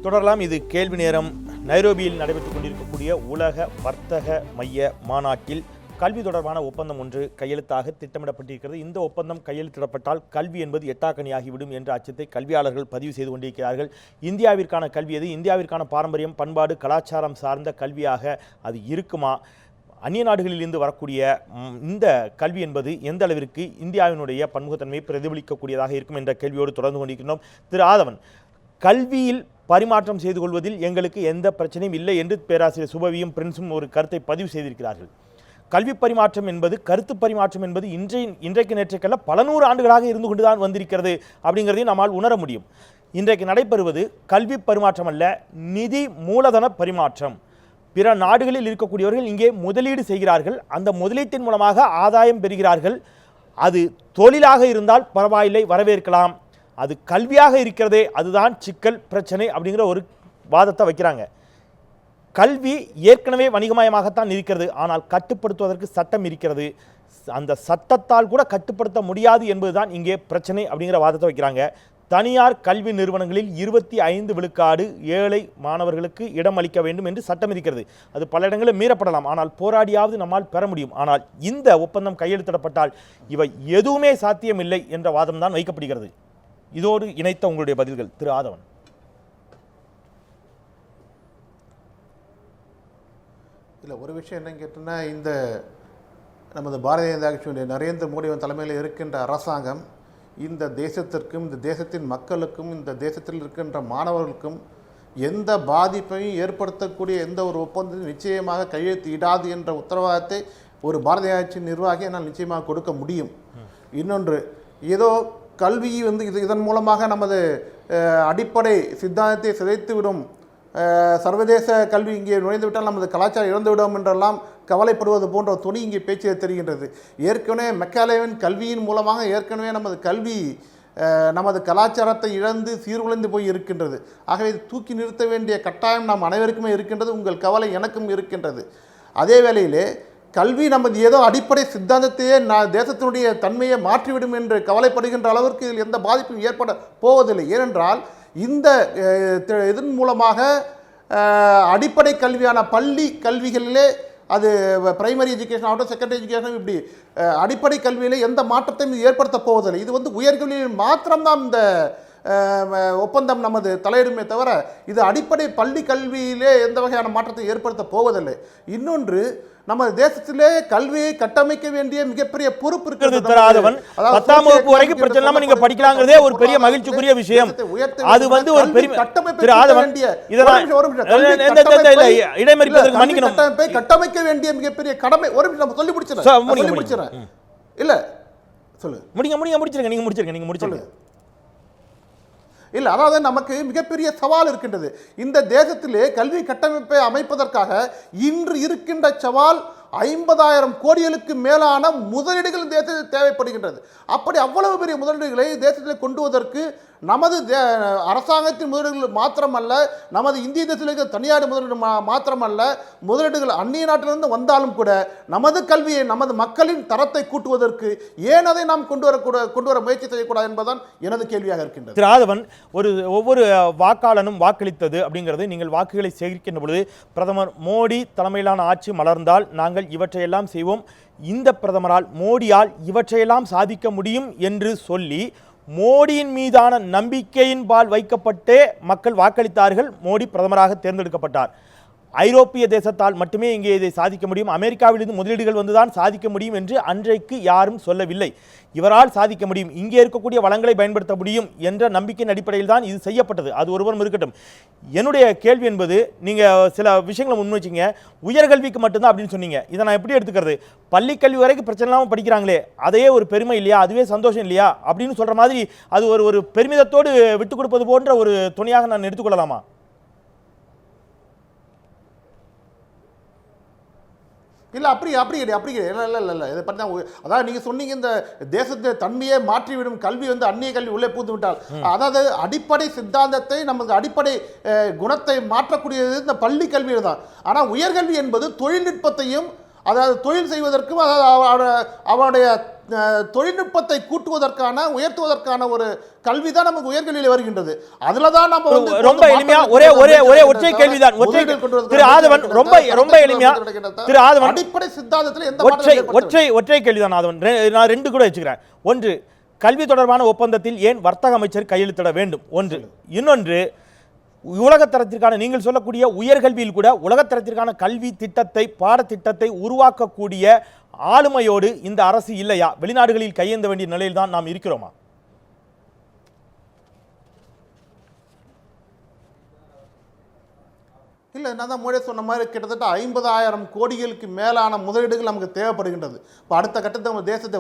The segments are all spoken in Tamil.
தொடரலாம். இது கேள்வி நேரம். நைரோபியில் நடைபெற்றுக் கொண்டிருக்கக்கூடிய உலக வர்த்தக மைய மாநாட்டில் கல்வி தொடர்பான ஒப்பந்தம் ஒன்று கையெழுத்தாக திட்டமிடப்பட்டிருக்கிறது. இந்த ஒப்பந்தம் கையெழுத்திடப்பட்டால் கல்வி என்பது எட்டாக்கனியாகிவிடும் என்ற அச்சத்தை கல்வியாளர்கள் பதிவு செய்து கொண்டிருக்கிறார்கள். இந்தியாவிற்கான கல்வி எது? இந்தியாவிற்கான பாரம்பரியம், பண்பாடு, கலாச்சாரம் சார்ந்த கல்வியாக அது இருக்குமா? அந்நிய நாடுகளிலிருந்து வரக்கூடிய இந்த கல்வி என்பது எந்த அளவிற்கு இந்தியாவினுடைய பன்முகத்தன்மையை பிரதிபலிக்கக்கூடியதாக இருக்கும் என்ற கேள்வியோடு தொடர்ந்து கொண்டிருக்கிறோம். திரு ஆதவன், கல்வியில் பரிமாற்றம் செய்து கொள்வதில் எங்களுக்கு எந்த பிரச்சனையும் இல்லை என்று பேராசிரியர் சுபவியும் பிரின்ஸும் ஒரு கருத்தை பதிவு செய்திருக்கிறார்கள். கல்வி பரிமாற்றம் என்பது, கருத்து பரிமாற்றம் என்பது இன்றைக்கு நேற்றைக்கல்ல பல நூறு ஆண்டுகளாக இருந்து கொண்டுதான் வந்திருக்கிறது அப்படிங்கிறதையும் நம்மால் உணர முடியும். இன்றைக்கு நடைபெறுவது கல்வி பரிமாற்றம் அல்ல, நிதி மூலதன பரிமாற்றம். பிற நாடுகளில் இருக்கக்கூடியவர்கள் இங்கே முதலீடு செய்கிறார்கள், அந்த முதலீட்டின் மூலமாக ஆதாயம் பெறுகிறார்கள். அது தொழிலாக இருந்தால் பரவாயில்லை, வரவேற்கலாம். அது கல்வியாக இருக்கிறதே அதுதான் சிக்கல், பிரச்சனை அப்படிங்கிற ஒரு வாதத்தை வைக்கிறாங்க. கல்வி ஏற்கனவே வணிகமயமாகத்தான் இருக்கிறது, ஆனால் கட்டுப்படுத்துவதற்கு சட்டம் இருக்கிறது. அந்த சட்டத்தால் கூட கட்டுப்படுத்த முடியாது என்பதுதான் இங்கே பிரச்சனை அப்படிங்கிற வாதத்தை வைக்கிறாங்க. தனியார் கல்வி நிறுவனங்களில் 25 விழுக்காடு ஏழை மாணவர்களுக்கு இடம் அளிக்க வேண்டும் என்று சட்டம் இருக்கிறது. அது பல இடங்களில் மீறப்படலாம், ஆனால் போராடியாவது நம்மால் பெற முடியும். ஆனால் இந்த ஒப்பந்தம் கையெழுத்திடப்பட்டால் இவை எதுவுமே சாத்தியமில்லை என்ற வாதம் தான் வைக்கப்படுகிறது. இதோடு இணைத்த உங்களுடைய பதில்கள் திரு ஆதவன். இல்லை, ஒரு விஷயம் என்னன்னு கேட்டோன்னா, இந்த நமது பாரதிய ஜனதா கட்சியுடைய நரேந்திர மோடி தலைமையில் இருக்கின்ற அரசாங்கம் இந்த தேசத்திற்கும், இந்த தேசத்தின் மக்களுக்கும், இந்த தேசத்தில் இருக்கின்ற மாணவர்களுக்கும் எந்த பாதிப்பையும் ஏற்படுத்தக்கூடிய எந்த ஒரு ஒப்பந்தத்தையும் நிச்சயமாக கையெழுத்து இடாது என்ற உத்தரவாதத்தை ஒரு பாரதிய கட்சி நிர்வாகி என்னால் நிச்சயமாக கொடுக்க முடியும். இன்னொன்று, ஏதோ கல்வி இதன் மூலமாக நமது அடிப்படை சித்தாந்தத்தை சிதைத்துவிடும், சர்வதேச கல்வி இங்கே நுழைந்துவிட்டால் நமது கலாச்சாரம் இழந்துவிடும் என்றெல்லாம் கவலைப்படுவது போன்ற துணி இங்கே பேச்சு தெரிகின்றது. ஏற்கனவே மெக்காலேவின் கல்வியின் மூலமாக ஏற்கனவே நமது கலாச்சாரத்தை இழந்து சீர்குலைந்து போய் இருக்கின்றது. ஆகவே தூக்கி நிறுத்த வேண்டிய கட்டாயம் நாம் அனைவருக்குமே இருக்கின்றது. உங்கள் கவலை எனக்கும் இருக்கின்றது. அதே வேளையிலே கல்வி நமது ஏதோ அடிப்படை சித்தாந்தத்தையே தேசத்தினுடைய தன்மையை மாற்றிவிடும் என்று கவலைப்படுகின்ற அளவிற்கு இதில் எந்த பாதிப்பும் ஏற்பட போவதில்லை. ஏனென்றால் இந்த இதன் மூலமாக அடிப்படை கல்வியான பள்ளி கல்விகளிலே, அது பிரைமரி எஜுகேஷன் ஆகட்டும், செகண்டரி எஜுகேஷன், இப்படி அடிப்படை கல்வியிலே எந்த மாற்றத்தையும் ஏற்படுத்த போவதில்லை. இது உயர்கல்வியில் மாத்திரம்தான் இந்த ஒப்பந்தம் நமது தலையிடுமே தவிர இது அடிப்படை பள்ளி கல்வியிலே எந்த வகையான மாற்றத்தை ஏற்படுத்த போவதில்லை. இன்னொன்று, நமது தேசத்திலே கல்வியை கட்டமைக்க வேண்டிய மிகப்பெரிய பொறுப்பு இருக்கிறது. 10ஆம் வகுப்பு வரைக்கும் பிரச்சனை இல்லாம நீங்க படிக்கலாங்கிறதே ஒரு பெரிய மகிழ்ச்சிக்குரிய விஷயம். அது ஒரு பெரிய கட்டமைக்க வேண்டிய மிகப்பெரிய கடமை. ஒரு நிமிஷம் சொல்லி முடிச்சிடறேன். இல்ல சொல்லு, முடிச்சிருங்க. நீங்க முடிச்சிருங்க. இல்லை, அதாவது நமக்கு மிகப்பெரிய சவால் இருக்கின்றது. இந்த தேசத்திலே கல்வி கட்டமைப்பை அமைப்பதற்காக இன்று இருக்கின்ற சவால் 50,000 கோடிகளுக்கு மேலான முதலீடுகள் தேசத்தில் தேவைப்படுகின்றது. அப்படி அவ்வளவு பெரிய முதலீடுகளை தேசத்தில் கொண்டு வருவதற்கு நமது அரசாங்கத்தின் முதலீடுகள் மாத்திரமல்ல, நமது இந்திய தேசத்தில் இருக்கிற தனியார் முதலீடு மாத்திரமல்ல, முதலீடுகள் அந்நிய நாட்டிலிருந்து வந்தாலும் கூட நமது கல்வியை, நமது மக்களின் தரத்தை கூட்டுவதற்கு ஏன் அதை நாம் கொண்டு வர முயற்சி செய்யக்கூடாது என்பதுதான் எனது கேள்வியாக இருக்கின்றது. திரு ஆதவன், ஒவ்வொரு வாக்காளனும் வாக்களித்தது அப்படிங்கிறது, நீங்கள் வாக்குகளை சேகரிக்கின்ற பொழுது பிரதமர் மோடி தலைமையிலான ஆட்சி மலர்ந்தால் நாங்கள் இவற்றையெல்லாம் செய்வோம், இந்த பிரதமரால், மோடியால் இவற்றையெல்லாம் சாதிக்க முடியும் என்று சொல்லி மோடியின் மீதான நம்பிக்கையின் பால் வைக்கப்பட்டே மக்கள் வாக்களித்தார்கள். மோடி பிரதமராக தேர்ந்தெடுக்கப்பட்டார். ஐரோப்பிய தேசத்தால் மட்டுமே இங்கே இதை சாதிக்க முடியும், அமெரிக்காவிலிருந்து முதலீடுகள் வந்துதான் சாதிக்க முடியும் என்று அன்றைக்கு யாரும் சொல்லவில்லை. இவரால் சாதிக்க முடியும், இங்கே இருக்கக்கூடிய வளங்களை பயன்படுத்த முடியும் என்ற நம்பிக்கையின் அடிப்படையில் தான் இது செய்யப்பட்டது. அது ஒருவரும் இருக்கட்டும். என்னுடைய கேள்வி என்பது, நீங்கள் சில விஷயங்களை முன்வச்சிங்க, உயர்கல்விக்கு மட்டும்தான் அப்படின்னு சொன்னீங்க. இதை நான் எப்படி எடுத்துக்கிறது? பள்ளிக்கல்வி வரைக்கும் பிரச்சனை இல்லாமல் படிக்கிறாங்களே, அதையே ஒரு பெருமை இல்லையா, அதுவே சந்தோஷம் இல்லையா அப்படின்னு சொல்கிற மாதிரி அது ஒரு பெருமிதத்தோடு விட்டுக் கொடுப்பது போன்ற ஒரு துணையாக நான் எடுத்துக்கொள்ளலாமா? இல்லை, அப்படி இல்லை. இதை பற்றி தான், அதாவது நீங்கள் சொன்னீங்க, இந்த தேசத்தை தன்மையை மாற்றிவிடும் கல்வி அந்நிய கல்வி உள்ளே பூந்து விட்டால், அதாவது அடிப்படை சித்தாந்தத்தை, நமக்கு அடிப்படை குணத்தை மாற்றக்கூடியது இந்த பள்ளி கல்வியில் தான். ஆனால் உயர்கல்வி என்பது தொழில்நுட்பத்தையும் அதாவது தொழில் செய்வதற்கும், அதாவது அவருடைய தொழில்நுட்பத்தை கூட்டுவதற்கான, உயர்த்துவதற்கான ஒரு கல்வி தான் நமக்கு உயர்கல்வியில் வருகின்றது. அதுல தான் நம்ம ரொம்ப எளிமையா ஒரே ஒற்றை கேள்விதான். திரு ஆதவன் ரொம்ப எளிமையா, திரு ஆதவன் அடிப்படை சித்தாந்தத்தில் எந்த ஒற்றை கேள்விதான் ஆதவன். நான் ரெண்டு கூட வச்சுக்கிறேன். ஒன்று, கல்வி தொடர்பான ஒப்பந்தத்தில் ஏன் வர்த்தக அமைச்சர் கையெழுத்திட வேண்டும்? ஒன்று. இன்னொன்று, உலகத்தரத்திற்கான, நீங்கள் சொல்லக்கூடிய உயர்கல்வியில் கூட உலகத்தரத்திற்கான கல்வி திட்டத்தை, பாடத்திட்டத்தை உருவாக்கக்கூடிய ஆளுமையோடு இந்த அரசு இல்லையா? வெளிநாடுகளில் கையேந்த வேண்டிய நிலையில் தான் நாம் இருக்கிறோமா? இல்லை, நான் தான் முன்னாடியே சொன்ன மாதிரி கிட்டத்தட்ட 50,000 கோடிகளுக்கு மேலான முதலீடுகள் நமக்கு தேவைப்படுகின்றது. இப்போ அடுத்த கட்டத்தை நம்ம தேசத்தை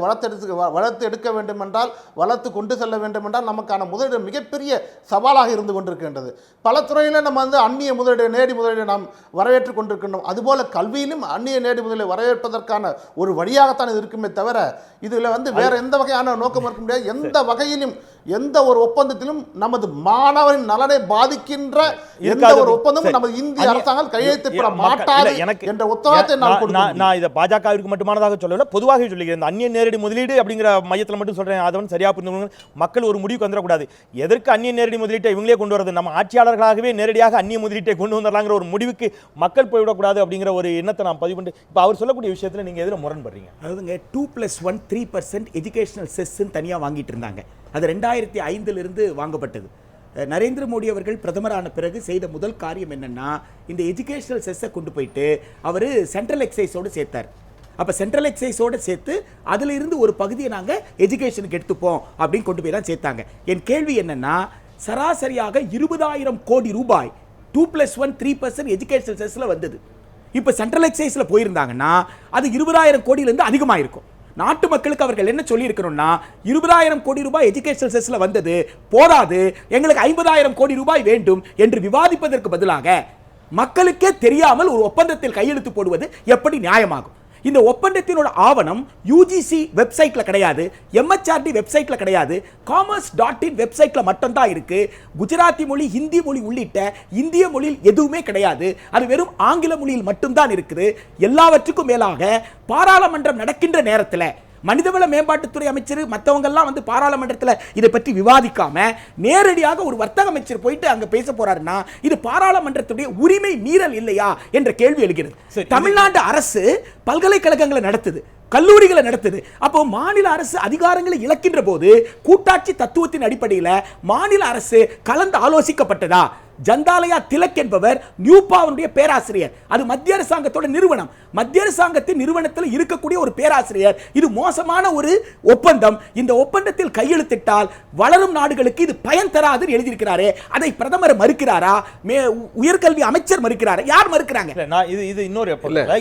வளர்த்து எடுக்க வேண்டும் என்றால், வளர்த்து கொண்டு செல்ல வேண்டும் என்றால் நமக்கான முதலீடு மிகப்பெரிய சவாலாக இருந்து கொண்டிருக்கின்றது. பல துறையில் நம்ம அந்நிய முதலீடு, நேரடி முதலீடு நாம் வரவேற்று கொண்டிருக்கின்றோம். அதுபோல் கல்வியிலும் அந்நிய நேரடி முதலீடு வரவேற்பதற்கான ஒரு வழியாகத்தான் இது இருக்குமே தவிர, இதில் வேற எந்த வகையான நோக்கம் இருக்க முடியாது. எந்த வகையிலும், எந்த ஒரு ஒப்பந்தத்திலும் நமது மாணவரின் நலனை பாதிக்கின்ற எந்த ஒரு ஒப்பந்தமும் நமது இந்திய அரசாங்கம் கையெழுத்திட மாட்டாது என்ற உத்தரவாதத்தை நான் இதை பாஜகவிற்கு மட்டுமானதாக சொல்லல, பொதுவாக சொல்லுகிறேன். இந்த அந்நிய நேரடி முதலீடு அப்படிங்கிற மையத்தில் மட்டும் சொல்றேன். அதவன் சரியா புரிந்து மக்கள் ஒரு முடிவுக்கு வந்துடக்கூடாது. எதற்கு அந்நிய நேரடி முதலீட்டை இவங்களே கொண்டு வரது? நம்ம ஆட்சியாளர்களாகவே நேரடியாக அந்நிய முதலீட்டை கொண்டு வந்துடலாங்கிற ஒரு முடிவுக்கு மக்கள் போய்விடக்கூடாது அப்படிங்கிற ஒரு எண்ணத்தை நான் பதிவு பண்ணி, இப்போ அவர் சொல்லக்கூடிய விஷயத்தில் நீங்க எதிர முரண்படுறீங்க. அதாவதுங்க 2+1 3% எஜுகேஷனல் செஸ்ன்னு தனியாக வாங்கிட்டு இருந்தாங்க. அது 2005 வாங்கப்பட்டது. நரேந்திர மோடி அவர்கள் பிரதமரான பிறகு செய்த முதல் காரியம் என்னன்னா, இந்த எஜுகேஷனல் செஸ்ஸை கொண்டு போயிட்டு அவர் சென்ட்ரல் எக்ஸைஸோடு சேர்த்தார். அப்போ சென்ட்ரல் எக்ஸைஸோடு சேர்த்து அதில் இருந்து ஒரு பகுதியை நாங்கள் எஜுகேஷனுக்கு எடுத்துப்போம் அப்படின்னு கொண்டு போய் தான் சேர்த்தாங்க. என் கேள்வி என்னன்னா, சராசரியாக 20,000 கோடி ரூபாய் 2+1 3% எஜுகேஷனல் செஸ்ஸில் வந்தது. இப்போ சென்ட்ரல் எக்ஸைஸில் போயிருந்தாங்கன்னா அது 20,000 கோடியிலேருந்து அதிகமாக இருக்கும். நாட்டு மக்களுக்கு அவர்கள் என்ன சொல்லி இருக்கணும்னா, 20,000 கோடி ரூபாய் எஜுகேஷனல் செஸ்ல வந்தது போதாது, எங்களுக்கு 50,000 கோடி ரூபாய் வேண்டும் என்று விவாதிப்பதற்கு பதிலாக மக்களுக்கே தெரியாமல் ஒரு ஒப்பந்தத்தில் கையெழுத்து போடுவது எப்படி நியாயமாகும்? இந்த ஒப்பந்தத்தினோட ஆவணம் யுஜிசி வெப்சைட்ல கிடையாது, MHRD வெப்சைட்ல கிடையாது, commerce.in வெப்சைட்ல மட்டும் தான் இருக்கு. குஜராத்தி மொழி, ஹிந்தி மொழி உள்ளிட்ட இந்திய மொழியில் எதுவுமே கிடையாது. அது வெறும் ஆங்கில மொழியில் மட்டும்தான் இருக்குது. எல்லாவற்றுக்கும் மேலாக பாராளுமன்றம் நடக்கின்ற நேரத்தில் மனிதவள மேம்பாட்டுத்துறை அமைச்சர் மற்றவங்க எல்லாம் பாராளுமன்றத்தில் இதை பற்றி விவாதிக்காம நேரடியாக ஒரு வர்த்தக அமைச்சர் போயிட்டு அங்க பேச போறாருன்னா, இது பாராளுமன்றத்துடைய உரிமை மீறல் இல்லையா என்ற கேள்வி எழுகிறது. தமிழ்நாடு அரசு பல்கலைக்கழகங்களை நடத்துது, கல்லூரிகளை நடத்துது. அப்போ மாநில அரசு அதிகாரங்களை இழக்கின்ற போது கூட்டாட்சி தத்துவத்தின் அடிப்படையில் மாநில அரசு கலந்து ஆலோசிக்கப்பட்டதா? ஜந்தாலயா திலக் என்பவர் நியூபாவுடைய பேராசிரியர். அது மத்திய அரசாங்கத்தோட நிறுவனம். மத்திய அரசாங்கத்தின் நிறுவனத்தில் இருக்கக்கூடிய ஒரு பேராசிரியர் இது மோசமான ஒரு ஒப்பந்தம், இந்த ஒப்பந்தத்தில் கையெழுத்திட்டால் வளரும் நாடுகளுக்கு இது பயன் தராதுன்னு எழுதியிருக்கிறாரே, அதை பிரதமர் மறுக்கிறாரா? உயர்கல்வி அமைச்சர் மறுக்கிறாரா? யார் மறுக்கிறாங்க? இது இன்னொரு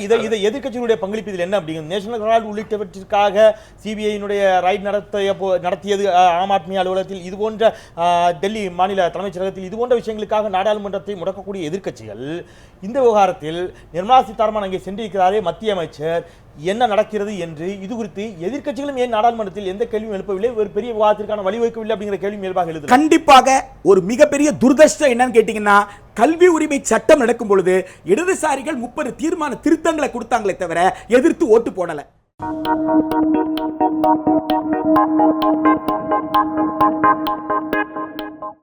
இதை எதிர்க்கட்சிகளுடைய பங்களிப்பு இதில் என்ன அப்படிங்கிறது, நேஷனல் ஹெரால்ட் உள்ளிட்டவற்றிற்காக சிபிஐனுடைய ரைட் நடத்தியது ஆம் ஆத்மி அலுவலகத்தில், இது போன்ற டெல்லி மாநில தலைமைச் செயலகத்தில் இது போன்ற விஷயங்களுக்காக நாடாளுமன்றத்தை முடக்கக்கூடிய எதிர்க்கட்சிகள் இந்த விவகாரத்தில் நிர்மலா சீதாராமன் அங்கே சென்றிருக்கிறாரே மத்திய அமைச்சர், என்ன நடக்கிறது என்று இது குறித்து எதிர்க்கட்சிகளும் ஏன் நாடாளுமன்றத்தில் எந்த கேள்வியும் எழுப்பவில்லை, ஒரு பெரிய விவாதத்திற்கான வழிவகுக்கவில்லை அப்படிங்கிற கேள்வி இயல்பாக எழுது. கண்டிப்பாக ஒரு மிகப்பெரிய துர்தஷ்டம் என்னன்னு கேட்டீங்கன்னா, கல்வி உரிமை சட்டம் நடக்கும் பொழுது இடதுசாரிகள் 30 தீர்மான திருத்தங்களை கொடுத்தாங்களே தவிர எதிர்த்து ஓட்டு போடல.